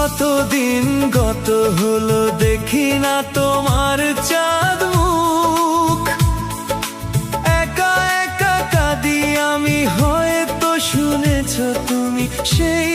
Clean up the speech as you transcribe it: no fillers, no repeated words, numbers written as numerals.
কতদিন গত হলো দেখি না তোমার চাঁদ মুখ। একা একা কাঁদি আমি, হয়তো শুনেছ তুমি সেই